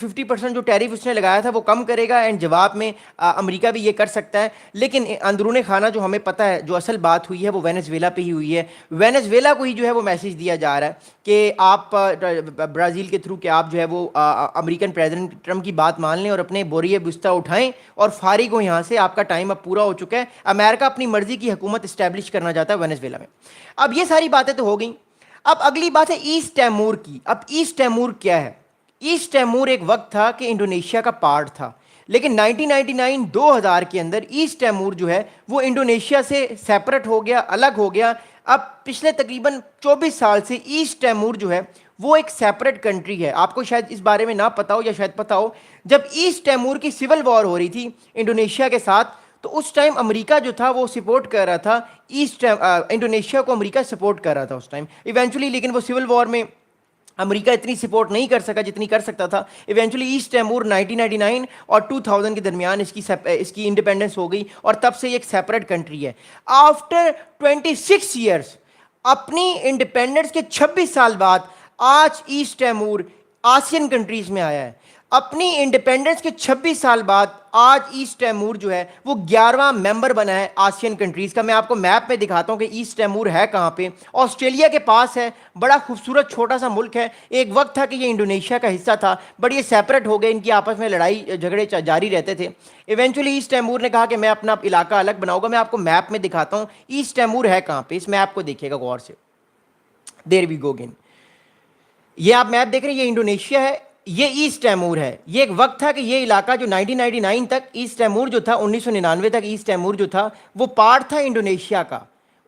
50% جو ٹیرف اس نے لگایا تھا وہ کم کرے گا، اینڈ جواب میں امریکہ بھی یہ کر سکتا ہے. لیکن اندرون خانہ جو ہمیں پتہ ہے جو اصل بات ہوئی ہے وہ وینزویلا پہ ہی ہوئی ہے. وینزویلا کو ہی جو ہے وہ میسج دیا جا رہا ہے کہ آپ برازیل کے تھرو کہ آپ جو ہے وہ امریکن پریزیڈنٹ ٹرمپ کی بات مان لیں اور اپنے بوریے بستہ اٹھائیں اور فارغ ہو یہاں سے. آپ کا ٹائم اب پورا ہو چکا ہے. امریکہ اپنی مرضی کی حکومت اسٹیبلش کرنا چاہتا ہے وینزویلا میں. اب یہ ساری باتیں تو ہو گئیں. اب اگلی بات ہے ایسٹ تیمور کی. اب ایسٹ تیمور کیا ہے؟ ایسٹ تیمور ایک وقت تھا کہ انڈونیشیا کا پارٹ تھا، لیکن 1999 2000 کے اندر ایسٹ تیمور جو ہے وہ انڈونیشیا سے سیپریٹ ہو گیا، الگ ہو گیا. اب پچھلے تقریباً 24 سال سے ایسٹ تیمور جو ہے وہ ایک سیپریٹ کنٹری ہے. آپ کو شاید اس بارے میں نہ پتا ہو یا شاید پتا ہو، جب ایسٹ تیمور کی سول وار ہو رہی تھی انڈونیشیا کے ساتھ تو اس ٹائم امریکہ جو تھا وہ سپورٹ کر رہا تھا ایسٹ انڈونیشیا کو. امریکہ سپورٹ کر رہا تھا اس ٹائم ایونچولی، لیکن وہ سول وار میں امریکہ اتنی سپورٹ نہیں کر سکا جتنی کر سکتا تھا. ایونچولی ایسٹ تیمور 1999 اور 2000 کے درمیان اس کی انڈیپینڈنس ہو گئی اور تب سے یہ ایک سیپریٹ کنٹری ہے. آفٹر 26 ایئرس اپنی انڈیپینڈنس کے 26 سال بعد آج ایسٹ تیمور آسین کنٹریز میں آیا ہے. اپنی انڈیپینڈنس کے 26 سال بعد آج ایسٹ تیمور جو ہے وہ 11واں ممبر بنا ہے آسین کنٹریز کا. میں آپ کو میپ میں دکھاتا ہوں کہ ایسٹ تیمور ہے کہاں پہ. آسٹریلیا کے پاس ہے، بڑا خوبصورت چھوٹا سا ملک ہے. ایک وقت تھا کہ یہ انڈونیشیا کا حصہ تھا بٹ یہ سیپریٹ ہو گئے، ان کی آپس میں لڑائی جھگڑے جاری رہتے تھے. ایونچولی ایسٹ تیمور نے کہا کہ میں اپنا علاقہ الگ بناؤں گا. میں آپ کو میپ میں دکھاتا ہوں ایسٹ تیمور ہے کہاں پہ. اس میپ کو دیکھیے گا غور سے. دیر وی گو اگین. یہ آپ میپ دیکھ رہے ہیں، یہ انڈونیشیا ہے، یہ ایسٹ تیمور ہے. یہ ایک وقت تھا کہ یہ علاقہ جو 1999 تک ایسٹ تیمور جو تھا 1999 تک ایسٹ تیمور جو تھا وہ پارٹ تھا انڈونیشیا کا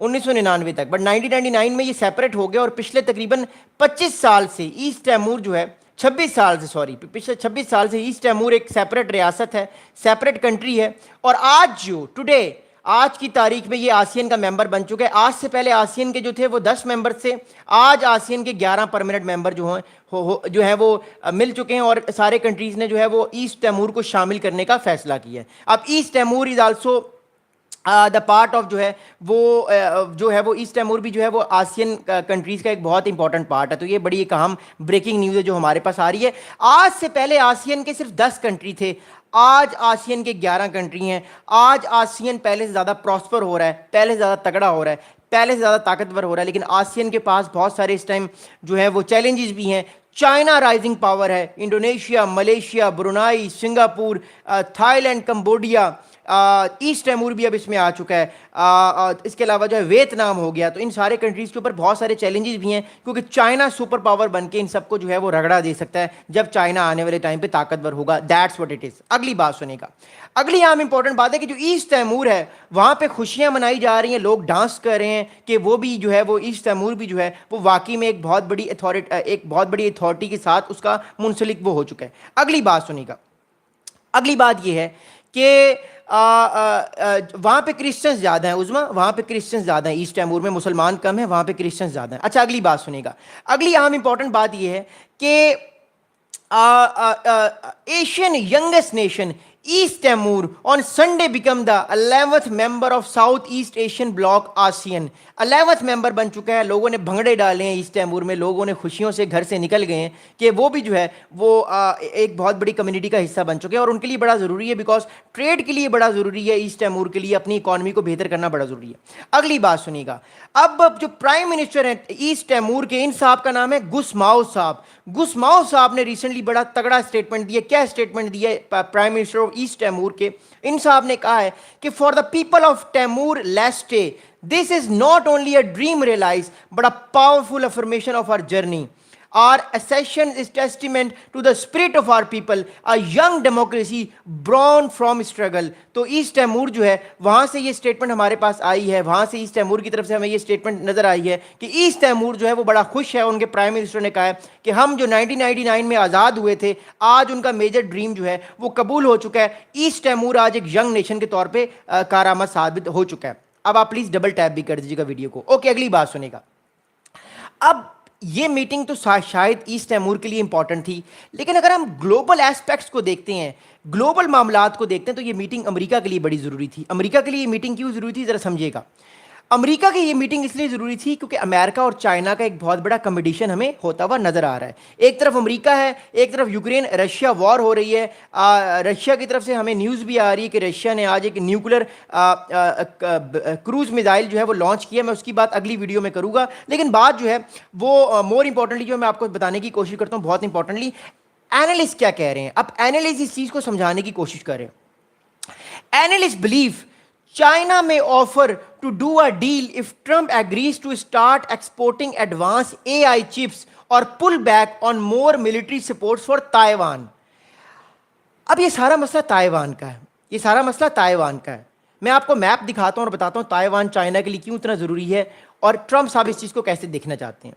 1999 تک. بٹ 1999 میں یہ سیپریٹ ہو گیا اور پچھلے تقریباً 25 سال سے ایسٹ تیمور جو ہے 26 سال سے پچھلے 26 سال سے ایسٹ تیمور ایک سیپریٹ ریاست ہے، سیپریٹ کنٹری ہے. اور آج جو ٹوڈے آج کی تاریخ میں یہ آسین کا ممبر بن چکا ہے. آج سے پہلے آسین کے جو تھے وہ 10 ممبر تھے، آج آسین کے 11 پرماننٹ ممبر جو ہیں وہ مل چکے ہیں اور سارے کنٹریز نے جو ہے وہ ایسٹ تیمور کو شامل کرنے کا فیصلہ کیا ہے. اب East Timor is also the part of جو ہے وہ ایسٹ تیمور بھی جو ہے وہ آسین کنٹریز کا ایک بہت امپورٹنٹ پارٹ ہے. تو یہ بڑی ایک اہم بریکنگ نیوز ہے جو ہمارے پاس آ رہی ہے. آج سے پہلے آسین کے صرف 10 کنٹری تھے، آج آسین کے 11 کنٹری ہیں. آج آسین پہلے سے زیادہ پراسپر ہو رہا ہے، پہلے سے زیادہ تگڑا ہو رہا ہے، پہلے سے زیادہ طاقتور ہو رہا ہے. لیکن آسین کے پاس بہت سارے اس ٹائم جو ہے وہ چیلنجز بھی ہیں. چائنا رائزنگ پاور ہے، Indonesia, Malaysia, Brunei, Singapore, Thailand, Cambodia, East Timor بھی اب اس میں آ چکا ہے. اس کے علاوہ جو ہے ویتنام ہو گیا. تو ان سارے کنٹریز کے اوپر بہت سارے چیلنجز بھی ہیں کیونکہ چائنا سپر پاور بن کے ان سب کو جو ہے وہ رگڑا دے سکتا ہے جب چائنا آنے والے ٹائم پہ طاقتور ہوگا. That's what it is. اگلی بات سنے گا. اگلی عام امپورٹنٹ بات ہے کہ جو ایسٹ تیمور ہے وہاں پہ خوشیاں منائی جا رہی ہیں، لوگ ڈانس کر رہے ہیں کہ وہ بھی جو ہے وہ ایسٹ تیمور بھی جو ہے وہ واقعی میں ایک بہت بڑی اتھارٹی کے ساتھ اس کا منسلک وہ ہو چکا ہے. اگلی بات سنے گا. اگلی بات یہ ہے کہ وہاں پہ کرسچنز زیادہ ہیں. عظما وہاں پہ کرسچنز زیادہ ہیں، ایسٹ تیمور میں مسلمان کم ہیں، وہاں پہ کرسچنز زیادہ ہیں. اچھا اگلی بات سنے گا. اگلی اہم امپورٹنٹ بات یہ ہے کہ ASEAN youngest nation East Timor on Sunday become the 11th member of South East Asian Bloc ASEAN. 11th ممبر بن چکا ہے. لوگوں نے بھنگڑے ڈالے ہیں ایسٹ تیمور میں، لوگوں نے خوشیوں سے گھر سے نکل گئے ہیں کہ وہ بھی جو ہے وہ ایک بہت بڑی کمیونٹی کا حصہ بن چکے ہیں اور ان کے لیے بڑا ضروری ہے بیکاز ٹریڈ کے لیے بڑا ضروری ہے. ایسٹ تیمور کے لیے اپنی اکانومی کو بہتر کرنا بڑا ضروری ہے. اگلی بات سنیے گا. اب جو پرائم منسٹر ہیں ایسٹ تیمور کے، ان صاحب کا نام ہے گسماؤ صاحب. گسماؤ صاحب نے ریسنٹلی بڑا تگڑا اسٹیٹمنٹ دیا. کیا اسٹیٹمنٹ دیا ہے prime minister of East Timor کے؟ ان صاحب نے کہا ہے کہ for the people of Timor-Leste this is not only a dream realize but a powerful affirmation of our journey. Our accession is testament to the spirit of our people, a young democracy born from struggle. تو asset Timur جو ہے وہاں سے یہ statement ہمارے پاس آئی ہے، وہاں سے ایسٹ تیمور کی طرف سے ہمیں یہ اسٹیٹمنٹ نظر آئی ہے کہ ایسٹ تیمور جو ہے وہ بڑا خوش ہے. ان کے پرائم منسٹر نے کہا ہے کہ ہم جو 1999 میں آزاد ہوئے تھے آج ان کا میجر ڈریم جو ہے وہ قبول ہو چکا ہے. ایسٹ تیمور آج ایک ینگ نیشن کے طور پہ کارآمد ثابت ہو چکا ہے. اب آپ پلیز ڈبل ٹیپ بھی کر دیجیے گا ویڈیو کو. اوکے اگلی بات سنے گا. اب یہ میٹنگ تو شاید ایسٹ تیمور کے لیے امپورٹنٹ تھی، لیکن اگر ہم گلوبل ایسپیکٹس کو دیکھتے ہیں، گلوبل معاملات کو دیکھتے ہیں تو یہ میٹنگ امریکہ کے لیے بڑی ضروری تھی. امریکہ کے لیے یہ میٹنگ کیوں ضروری تھی ذرا سمجھیے گا. امریکہ کی یہ میٹنگ اس لیے ضروری تھی کیونکہ امریکہ اور چائنا کا ایک بہت بڑا کمپٹیشن ہمیں ہوتا ہوا نظر آ رہا ہے. ایک طرف امریکہ ہے, ایک طرف یوکرین رشیا وار ہو رہی ہے. رشیا کی طرف سے ہمیں نیوز بھی آ رہی ہے کہ رشیا نے آج ایک نیوکلر کروز میزائل جو ہے وہ لانچ کیا. میں اس کی بات اگلی ویڈیو میں کروں گا, لیکن بات جو ہے وہ مور امپورٹنٹلی جو میں آپ کو بتانے کی کوشش کرتا ہوں, بہت امپورٹنٹلی اینالسٹ کیا کہہ رہے ہیں. اب اینالسٹ اس چیز کو سمجھانے کی کوشش کر رہے ہیں. Analysts believe China may offer to do a deal if Trump agrees to start exporting advanced AI chips or pull back on more military support for Taiwan. اب یہ سارا مسئلہ تائیوان کا ہے, یہ سارا مسئلہ تائیوان کا ہے. میں آپ کو میپ دکھاتا ہوں اور بتاتا ہوں تائیوان چائنا کے لیے کیوں اتنا ضروری ہے اور ٹرمپ صاحب اس چیز کو کیسے دیکھنا چاہتے ہیں.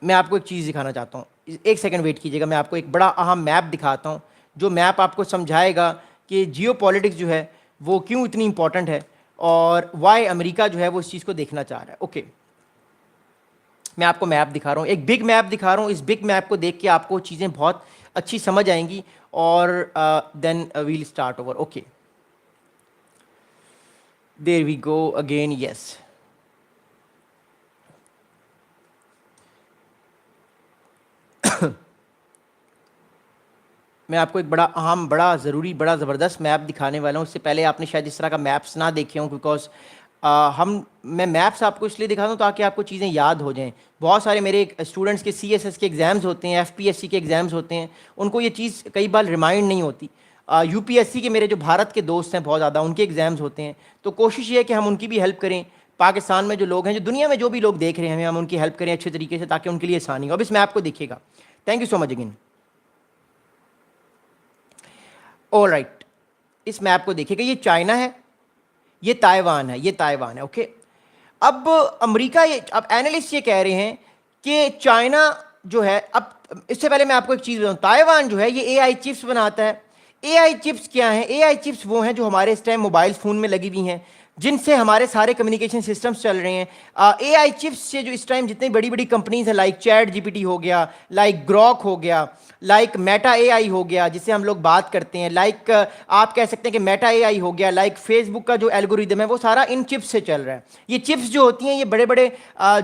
میں آپ کو ایک چیز دکھانا چاہتا ہوں, ایک سیکنڈ ویٹ کیجیے گا. میں آپ کو ایک بڑا اہم میپ دکھاتا ہوں جو میپ آپ کو سمجھائے گا کہ جیو پالیٹکس جو ہے وہ کیوں اتنی امپورٹنٹ ہے اور وائی امریکہ جو ہے وہ اس چیز کو دیکھنا چاہ رہا ہے. اوکے, میں آپ کو میپ دکھا رہا ہوں, ایک بگ میپ دکھا رہا ہوں. اس بگ میپ کو دیکھ کے آپ کو چیزیں بہت اچھی سمجھ آئیں گی اور then we'll start over. Okay, there we go again. Yes, میں آپ کو ایک بڑا اہم, بڑا ضروری, بڑا زبردست میپ دکھانے والا ہوں. اس سے پہلے آپ نے شاید اس طرح کا میپس نہ دیکھے ہوں بیکاز میں میپس آپ کو اس لیے دکھاتا ہوں تاکہ آپ کو چیزیں یاد ہو جائیں. بہت سارے میرے اسٹوڈنٹس کے سی ایس ایس کے ایگزامز ہوتے ہیں, ایف پی ایس سی کے ایگزامز ہوتے ہیں, ان کو یہ چیز کئی بار ریمائنڈ نہیں ہوتی. یو پی ایس سی کے میرے جو بھارت کے دوست ہیں بہت زیادہ, ان کے ایگزامز ہوتے ہیں, تو کوشش یہ ہے کہ ہم ان کی بھی ہیلپ کریں. پاکستان میں جو لوگ ہیں, جو دنیا میں جو بھی لوگ دیکھ رہے ہیں, ہم ان کی ہیلپ کریں اچھے طریقے سے تاکہ ان کے لیے آسانی ہو. اب اس میپ کو دیکھیے گا. Thank you so much again. All right, اس میپ کو دیکھیے گا. یہ چائنا ہے, یہ تائیوان ہے, یہ تائیوان ہے. اوکے, اب امریکہ, اب اینالسٹ یہ کہہ رہے ہیں کہ چائنا جو ہے, اب اس سے پہلے میں آپ کو ایک چیز بتاؤں, تائیوان جو ہے یہ اے آئی چپس بناتا ہے. اے آئی چپس کیا ہیں؟ اے آئی چپس وہ ہیں جو ہمارے اس ٹائم موبائل فون میں لگی ہوئی ہیں, جن سے ہمارے سارے کمیونیکیشن سسٹمز چل رہے ہیں. اے آئی چپس سے جو اس ٹائم جتنی بڑی بڑی کمپنیز ہیں, like ChatGPT ہو گیا, لائک گروک ہو گیا, لائک میٹا اے آئی ہو گیا جس سے ہم لوگ بات کرتے ہیں, لائک آپ کہہ سکتے ہیں کہ میٹا اے آئی ہو گیا, لائک فیس بک کا جو الگوریدم ہے وہ سارا ان چپس سے چل رہا ہے. یہ چپس جو ہوتی ہیں یہ بڑے بڑے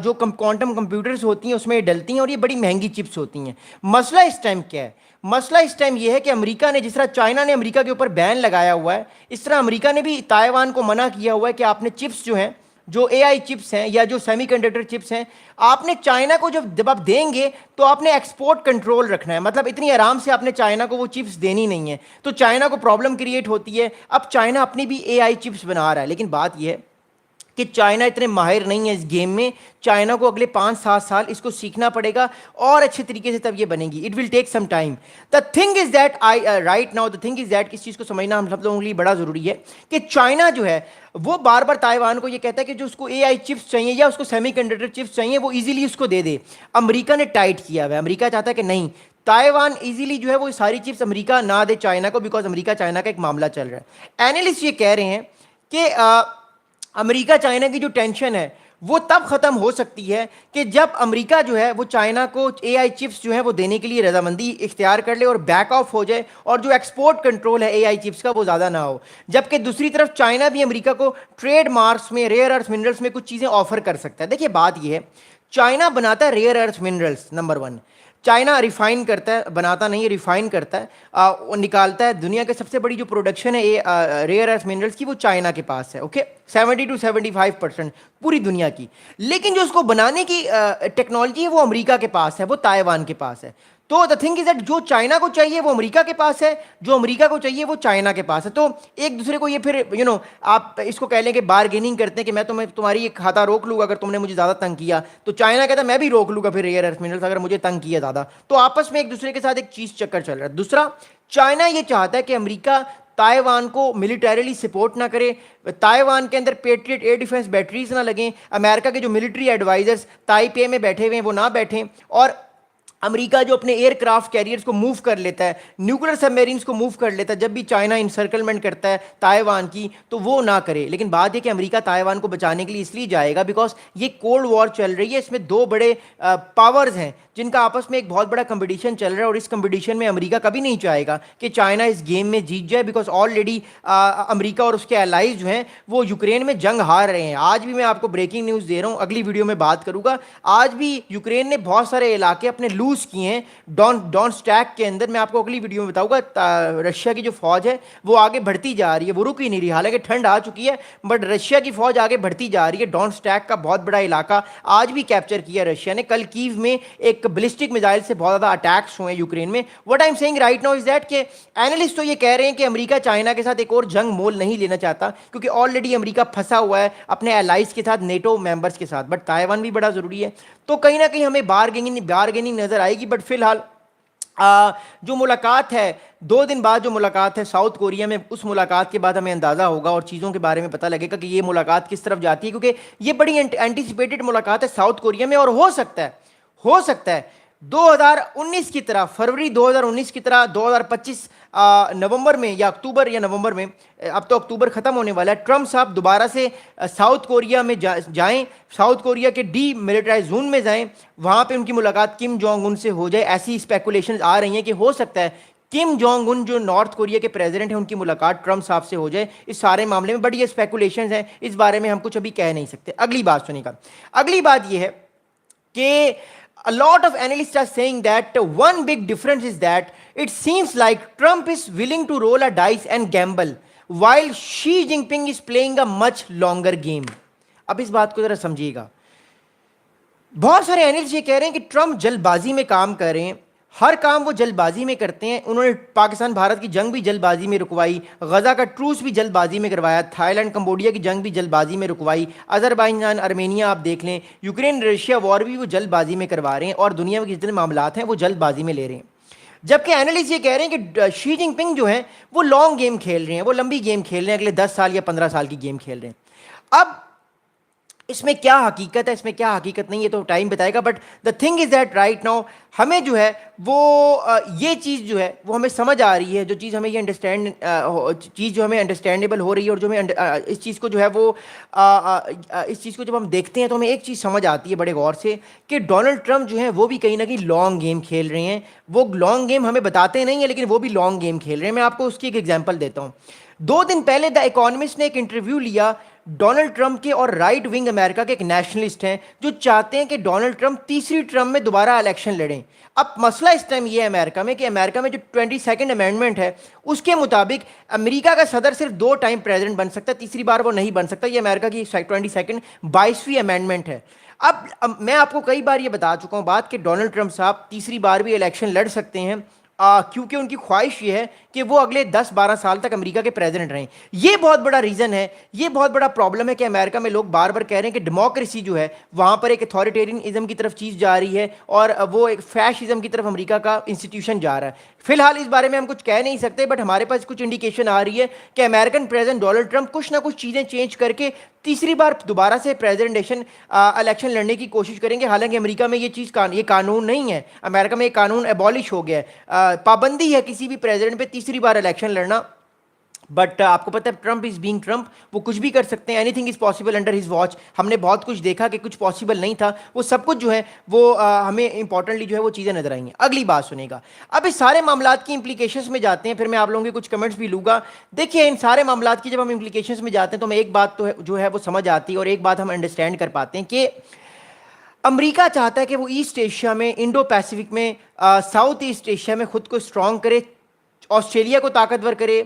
جو کوانٹم کمپیوٹرز ہوتی ہیں اس میں ڈلتی ہیں اور یہ بڑی مہنگی چپس ہوتی ہیں. مسئلہ اس ٹائم کیا ہے؟ مسئلہ اس ٹائم یہ ہے کہ امریکہ نے, جس طرح چائنا نے امریکہ کے اوپر بین لگایا ہوا ہے, اس طرح امریکہ نے بھی تائیوان کو منع کیا ہوا ہے کہ آپ نے چپس جو ہیں, جو اے آئی چپس ہیں یا جو سیمی کنڈکٹر چپس ہیں, آپ نے چائنا کو جب آپ دیں گے تو آپ نے ایکسپورٹ کنٹرول رکھنا ہے. مطلب اتنی آرام سے آپ نے چائنا کو وہ چپس دینی نہیں ہے, تو چائنا کو پرابلم کریٹ ہوتی ہے. اب چائنا اپنی بھی اے آئی چپس بنا رہا ہے, لیکن بات یہ ہے کہ چائنا اتنے ماہر نہیں ہے اس گیم میں. چائنا کو اگلے 5-7 سال اس کو سیکھنا پڑے گا اور اچھے طریقے سے تب یہ بنے گی. It will take some time. The thing is that right now, the thing is that, اس چیز کو سمجھنا ہم سب لوگوں کے لیے بڑا ضروری ہے کہ چائنا جو ہے وہ بار بار تائیوان کو یہ کہتا ہے کہ جو اس کو اے آئی چپس چاہیے یا اس کو سیمی کنڈکٹر چپس چاہیے وہ ایزیلی اس کو دے دے. امریکہ نے ٹائٹ کیا ہوا ہے. امریکہ چاہتا ہے کہ نہیں, تائیوان ایزیلی جو ہے وہ ساری چپس امریکہ نہ دے چائنا کو, بیکاز امریکہ چائنا کا ایک معاملہ چل رہا ہے. اینالسٹ یہ کہہ رہے ہیں کہ امریکہ چائنا کی جو ٹینشن ہے وہ تب ختم ہو سکتی ہے کہ جب امریکہ جو ہے وہ چائنا کو اے آئی چپس جو ہے وہ دینے کے لیے رضامندی اختیار کر لے اور بیک آف ہو جائے, اور جو ایکسپورٹ کنٹرول ہے اے آئی چپس کا وہ زیادہ نہ ہو. جبکہ دوسری طرف چائنا بھی امریکہ کو ٹریڈ مارکس میں, ریئر ارتھ منرلس میں کچھ چیزیں آفر کر سکتا ہے. دیکھیے بات یہ ہے, چائنا بناتا ہے ریئر ارتھ منرلس, نمبر 1. چائنا ریفائن کرتا ہے, بناتا نہیں, ریفائن کرتا ہے, وہ نکالتا ہے. دنیا کے سب سے بڑی جو پروڈکشن ہے ریئر ارتھ منرلس کی وہ چائنا کے پاس ہے. اوکے, 70-75% پوری دنیا کی. لیکن جو اس کو بنانے کی ٹیکنالوجی ہے وہ امریکہ کے پاس ہے, وہ تائیوان کے پاس ہے. تو دا تھنگ از دیٹ جو چائنا کو چاہیے وہ امریکہ کے پاس ہے, جو امریکہ کو چاہیے وہ چائنا کے پاس ہے. تو ایک دوسرے کو یہ پھر آپ اس کو کہہ لیں کہ بارگیننگ کرتے ہیں کہ میں تمہاری یہ کھاتا روک لوں گا اگر تم نے مجھے زیادہ تنگ کیا, تو چائنا کہتا ہے میں بھی روک لوں گا پھر ریئر ارتھ منرلس اگر مجھے تنگ کیا زیادہ. تو آپس میں ایک دوسرے کے ساتھ ایک چیز چکر چل رہا ہے. دوسرا, چائنا یہ چاہتا ہے کہ امریکہ تائیوان کو ملیٹریلی سپورٹ نہ کرے, تائیوان کے اندر پیٹریٹ ایئر ڈیفنس بیٹریز نہ لگیں, امریکہ کے جو ملٹری ایڈوائزرز تائپے میں بیٹھے ہوئے ہیں وہ نہ بیٹھیں, اور امریکہ جو اپنے ایئر کرافٹ کیریئرز کو موو کر لیتا ہے, نیوکلر سب میرینز کو موو کر لیتا ہے جب بھی چائنا انسرکلمنٹ کرتا ہے تائیوان کی, تو وہ نہ کرے. لیکن بات یہ کہ امریکہ تائیوان کو بچانے کے لیے اس لیے جائے گا بیکاز یہ کولڈ وار چل رہی ہے, اس میں 2 بڑے پاورز ہیں, جن کا آپس میں ایک بہت بڑا کمپٹیشن چل رہا ہے, اور اس کمپٹیشن میں امریکہ کبھی نہیں چاہے گا کہ چائنا اس گیم میں جیت جائے, بیکاز آلریڈی امریکہ اور اس کے الائز جو ہیں وہ یوکرین میں جنگ ہار رہے ہیں. آج بھی میں آپ کو بریکنگ نیوز دے رہا ہوں, اگلی ویڈیو میں بات کروں گا. آج بھی یوکرین نے بہت سارے علاقے اپنے لوز کیے ہیں ڈونسٹیک کے اندر. میں آپ کو اگلی ویڈیو میں بتاؤں گا. رشیا کی جو فوج ہے وہ آگے بڑھتی جا رہی ہے, وہ رک ہی نہیں رہی, حالانکہ ٹھنڈ آ چکی ہے, بٹ رشیا کی فوج آگے بڑھتی جا رہی ہے. ڈونسٹیک کا بہت بڑا علاقہ آج بھی کیپچر کیا رشیا نے. کل کیو میں ایک بلسٹک میزائل سے بہت زیادہ اٹیکس ہوئے ہیں یوکرین میں. What I am seeing right now is that کہ اینالسٹ تو یہ کہہ رہے ہیں کہ امریکہ چائنا کے ساتھ ایک اور جنگ مول نہیں لینا چاہتا, کیونکہ آلریڈی امریکہ پھنسا ہوا ہے اپنے الائز کے ساتھ, نیٹو ممبرس کے ساتھ, بٹ تائیوان بھی بڑا ضروری ہے. تو کہیں نہ کہیں ہمیں بارگیننگ نظر آئے گی. بٹ فی الحال جو ملاقات ہے 2 دن بعد, جو ملاقات ہے ساؤتھ کوریا میں, اس ملاقات کے بعد ہمیں اندازہ ہوگا اور چیزوں کے بارے میں پتہ لگے گا کہ یہ ملاقات کس طرف جاتی ہے, کیونکہ یہ بڑی اینٹیسپیٹڈ ملاقات ہے ساؤتھ کوریا میں. اور ہو سکتا ہے 2019 کی طرح, فروری 2019 کی طرح 2025 نومبر میں یا اکتوبر یا نومبر میں, اب تو اکتوبر ختم ہونے والا ہے, ٹرمپ صاحب دوبارہ سے ساؤتھ کوریا میں جائیں, ساؤتھ کوریا کے ڈی ملٹرائز زون میں جائیں, وہاں پہ ان کی ملاقات کم جونگ ان سے ہو جائے. ایسی اسپیکولیشنز آ رہی ہیں کہ ہو سکتا ہے کم جونگ ان جو نارتھ کوریا کے پریزیڈنٹ ہیں ان کی ملاقات ٹرمپ صاحب سے ہو جائے اس سارے معاملے میں. بٹ یہ اسپیکولیشنز ہیں, اس بارے میں ہم کچھ ابھی کہہ نہیں سکتے. اگلی بات سنیے گا. اگلی بات یہ ہے کہ a lot of analysts are saying that one big difference is that it seems like Trump is willing to roll a dice and gamble while Xi Jinping is playing a much longer game. اب اس بات کو ذرا سمجھیے گا. بہت سارے analyst یہ کہہ رہے ہیں کہ ٹرمپ جلد بازی میں کام کر رہے ہیں, ہر کام وہ جلد بازی میں کرتے ہیں. انہوں نے پاکستان بھارت کی جنگ بھی جلد بازی میں رکوائی, غزہ کا ٹروس بھی جلد بازی میں کروایا, تھائی لینڈ کمبوڈیا کی جنگ بھی جلد بازی میں رکوائی, آذربائیجان ارمینیا آپ دیکھ لیں, یوکرین رشیا وار بھی وہ جلد بازی میں کروا رہے ہیں, اور دنیا میں جتنے معاملات ہیں وہ جلد بازی میں لے رہے ہیں. جبکہ اینالسٹ یہ کہہ رہے ہیں کہ شی جن پنگ جو ہیں وہ لانگ گیم کھیل رہے ہیں, وہ لمبی گیم کھیل رہے ہیں, اگلے 10 سال یا 15 سال کی گیم کھیل رہے ہیں. اب اس میں کیا حقیقت ہے, اس میں کیا حقیقت نہیں, یہ تو ٹائم بتائے گا. But the thing is that right now ہمیں جو ہے وہ یہ چیز جو ہے وہ ہمیں سمجھ آ رہی ہے, جو چیز ہمیں یہ چیز جو ہمیں انڈرسٹینڈیبل ہو رہی ہے, اور جو ہمیں اس چیز کو جو ہے وہ اس چیز کو جب ہم دیکھتے ہیں تو ہمیں ایک چیز سمجھ آتی ہے بڑے غور سے کہ ڈونلڈ ٹرمپ جو ہیں وہ بھی کہیں نہ کہیں لانگ گیم کھیل رہے ہیں. وہ لانگ گیم ہمیں بتاتے نہیں ہیں, لیکن وہ بھی لانگ گیم کھیل رہے ہیں. میں آپ کو اس کی ایک ایگزامپل دیتا ہوں. 2 دن پہلے دا اکانومسٹ نے ایک انٹرویو لیا ڈونلڈ ٹرمپ کے, اور رائٹ ونگ امریکہ کے ایک نیشنلسٹ ہیں جو چاہتے ہیں کہ ڈونلڈ ٹرمپ تیسری ٹرم میں دوبارہ الیکشن لڑیں. اب مسئلہ اس ٹائم یہ ہے امریکہ میں کہ امریکہ میں جو 22 امینڈمنٹ ہے اس کے مطابق امریکہ کا صدر صرف 2 ٹائم پریزیڈنٹ بن سکتا ہے, تیسری بار وہ نہیں بن سکتا. یہ امریکہ کی 22ویں امینڈمنٹ ہے. اب میں آپ کو کئی بار یہ بتا چکا ہوں بات کہ ڈونلڈ ٹرمپ صاحب تیسری بار بھی الیکشن لڑ سکتے ہیں, کیونکہ ان کی خواہش یہ ہے کہ وہ اگلے 10-12 سال تک امریکہ کے پریزیڈنٹ رہیں. یہ بہت بڑا ریزن ہے, یہ بہت بڑا پرابلم ہے کہ امریکہ میں لوگ بار بار کہہ رہے ہیں کہ ڈیموکریسی جو ہے وہاں پر ایک اتھارٹیرینزم کی طرف چیز جا رہی ہے, اور وہ ایک فیشزم کی طرف امریکہ کا انسٹیٹیوشن جا رہا ہے. فی الحال اس بارے میں ہم کچھ کہہ نہیں سکتے, بٹ ہمارے پاس کچھ انڈیکیشن آ رہی ہے کہ امریکن پریزیڈنٹ ڈونلڈ ٹرمپ کچھ نہ کچھ چیزیں چینج کر کے تیسری بار دوبارہ سے پریزیڈنٹیشن الیکشن لڑنے کی کوشش کریں گے. حالانکہ امریکہ میں یہ قانون نہیں ہے, امریکہ میں یہ قانون ایبالش ہو گیا ہے, پابندی ہے کسی بھی پریزیڈنٹ پہ تیسری بار الیکشن لڑنا. بٹ آپ کو پتہ ہے ٹرمپ از بینگ ٹرمپ, وہ کچھ بھی کر سکتے ہیں, any thing is possible under his watch. ہم نے بہت کچھ دیکھا کہ کچھ پاسبل نہیں تھا, وہ سب کچھ جو ہے وہ ہمیں امپورٹنٹلی جو ہے وہ چیزیں نظر آئیں گی. اگلی بات سنیں گا. اب اس سارے معاملات کی امپلیکیشنز میں جاتے ہیں, پھر میں آپ لوگوں کے کچھ کمنٹس بھی لوں گا. دیکھیے ان سارے معاملات کی جب ہم امپلیکیشنز میں جاتے ہیں تو ہمیں ایک بات تو جو ہے وہ سمجھ آتی ہے, اور ایک بات ہم انڈرسٹینڈ کر پاتے ہیں کہ امریکہ چاہتا ہے کہ وہ ایسٹ ایشیا میں, انڈو پیسیفک میں, ساؤتھ ایسٹ ایشیا میں خود کو اسٹرانگ کرے, آسٹریلیا کو طاقتور کرے,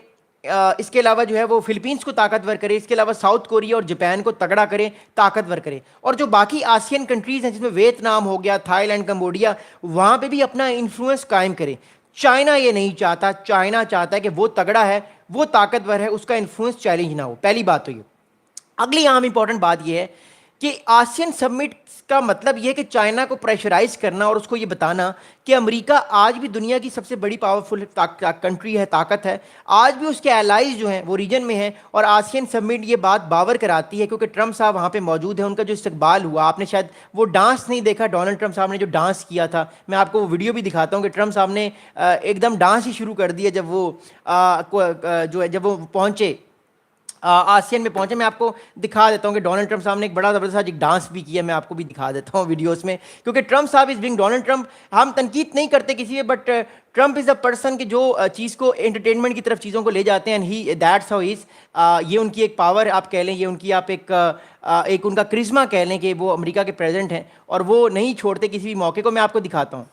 اس کے علاوہ جو ہے وہ فلپینس کو طاقتور کرے, اس کے علاوہ ساؤتھ کوریا اور جاپان کو تگڑا کرے, طاقتور کرے, اور جو باقی آسین کنٹریز ہیں جس میں ویتنام ہو گیا, تھائی لینڈ, کمبوڈیا, وہاں پہ بھی اپنا انفلوئنس قائم کرے. چائنا یہ نہیں چاہتا, چائنا چاہتا ہے کہ وہ تگڑا ہے, وہ طاقتور ہے, اس کا انفلوئنس چیلنج نہ ہو. پہلی بات تو یہ. اگلی عام امپورٹنٹ بات یہ ہے کہ آسین سمٹ کا مطلب یہ ہے کہ چائنا کو پریشرائز کرنا اور اس کو یہ بتانا کہ امریکہ آج بھی دنیا کی سب سے بڑی پاورفل کنٹری ہے, طاقت ہے, آج بھی اس کے الائز جو ہیں وہ ریجن میں ہیں, اور آسین سمٹ یہ بات باور کراتی ہے کیونکہ ٹرمپ صاحب وہاں پہ موجود ہیں. ان کا جو استقبال ہوا, آپ نے شاید وہ ڈانس نہیں دیکھا, ڈونلڈ ٹرمپ صاحب نے جو ڈانس کیا تھا, میں آپ کو وہ ویڈیو بھی دکھاتا ہوں کہ ٹرمپ صاحب نے ایک دم ڈانس ہی شروع کر دیا جب وہ جو ہے جب وہ پہنچے آسین میں پہنچے. میں آپ کو دکھا دیتا ہوں کہ ڈونلڈ ٹرمپ صاحب نے ایک بڑا زبردست ایک ڈانس بھی کیا. میں آپ کو بھی دکھا دیتا ہوں ویڈیوز میں, کیونکہ ٹرمپ صاحب از بینگ ڈونلڈ ٹرمپ. ہم تنقید نہیں کرتے کسی پہ, but Trump is a person کہ جو چیز کو انٹرٹینمنٹ کی طرف چیزوں کو لے جاتے ہیں, and he that's how is. یہ ان کی ایک پاور آپ کہہ لیں, یہ ان کی آپ ایک ان کا کرزما کہہ لیں کہ وہ امریکہ کے پریزیڈنٹ ہیں اور وہ نہیں چھوڑتے کسی بھی موقع کو. میں آپ کو دکھاتا ہوں,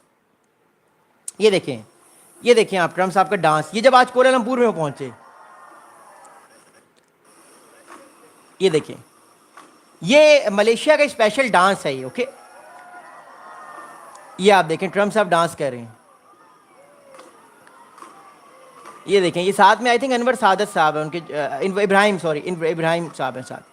یہ دیکھیں, یہ دیکھیں آپ ٹرمپ صاحب کا ڈانس. یہ جب آج کوالالمپور میں وہ پہنچے, یہ دیکھیں, یہ ملیشیا کا اسپیشل ڈانس ہے یہ. اوکے, یہ آپ دیکھیں ٹرمپ صاحب ڈانس کر رہے ہیں. یہ دیکھیں, یہ ساتھ میں آئی تھنک انور سعادت صاحب ہیں ان کے, ابراہیم صاحب ہیں ساتھ.